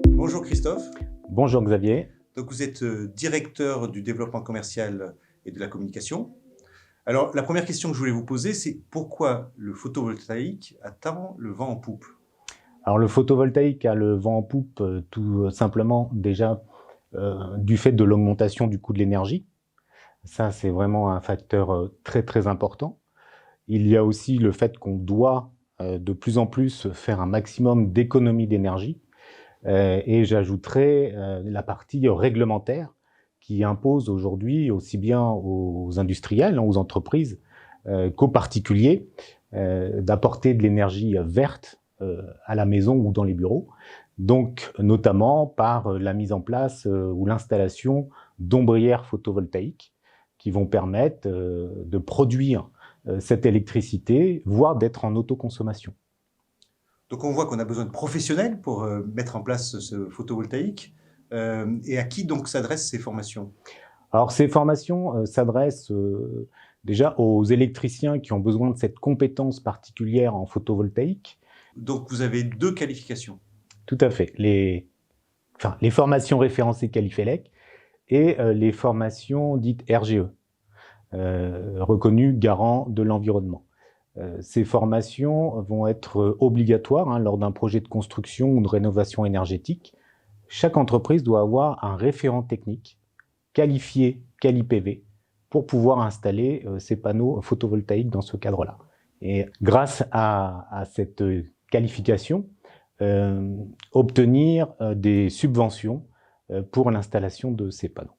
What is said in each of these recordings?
Bonjour Christophe. Bonjour Xavier. Donc vous êtes directeur du développement commercial et de la communication. Alors la première question que je voulais vous poser, c'est pourquoi le photovoltaïque a tant le vent en poupe? Alors le photovoltaïque a le vent en poupe tout simplement déjà du fait de l'augmentation du coût de l'énergie. Ça, c'est vraiment un facteur très très important. Il y a aussi le fait qu'on doit de plus en plus faire un maximum d'économie d'énergie. Et j'ajouterais la partie réglementaire qui impose aujourd'hui aussi bien aux industriels, aux entreprises, qu'aux particuliers, d'apporter de l'énergie verte à la maison ou dans les bureaux, donc notamment par la mise en place ou l'installation d'ombrières photovoltaïques qui vont permettre de produire cette électricité, voire d'être en autoconsommation. Donc on voit qu'on a besoin de professionnels pour mettre en place ce photovoltaïque. Et à qui donc s'adressent ces formations? Alors ces formations s'adressent déjà aux électriciens qui ont besoin de cette compétence particulière en photovoltaïque. Donc vous avez deux qualifications. Tout à fait. Les formations référencées Qualifelec et les formations dites RGE, reconnues garants de l'environnement. Ces formations vont être obligatoires lors d'un projet de construction ou de rénovation énergétique. Chaque entreprise doit avoir un référent technique qualifié quali-PV pour pouvoir installer ces panneaux photovoltaïques dans ce cadre-là. Et grâce à cette qualification, obtenir des subventions pour l'installation de ces panneaux.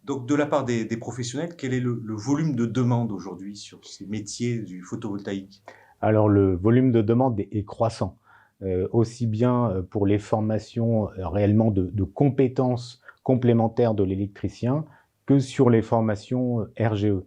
Donc de la part des professionnels, quel est le volume de demande aujourd'hui sur ces métiers du photovoltaïque? Alors le volume de demande est croissant, aussi bien pour les formations réellement de compétences complémentaires de l'électricien que sur les formations RGE.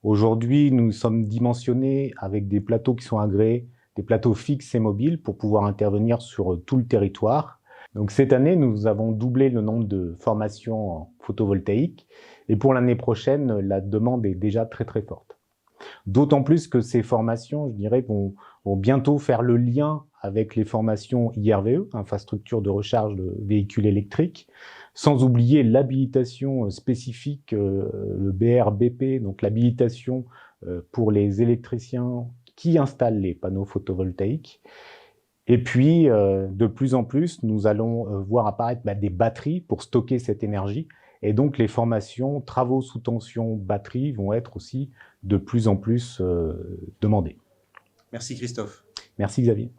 Aujourd'hui, nous sommes dimensionnés avec des plateaux qui sont agréés, des plateaux fixes et mobiles pour pouvoir intervenir sur tout le territoire. Donc cette année, nous avons doublé le nombre de formations en photovoltaïque et pour l'année prochaine, la demande est déjà très très forte. D'autant plus que ces formations, je dirais, vont bientôt faire le lien avec les formations IRVE, infrastructure de recharge de véhicules électriques, sans oublier l'habilitation spécifique, le BRBP, donc l'habilitation pour les électriciens qui installent les panneaux photovoltaïques. Et puis, de plus en plus, nous allons voir apparaître des batteries pour stocker cette énergie. Et donc, les formations travaux sous tension batterie vont être aussi de plus en plus demandées. Merci Christophe. Merci Xavier.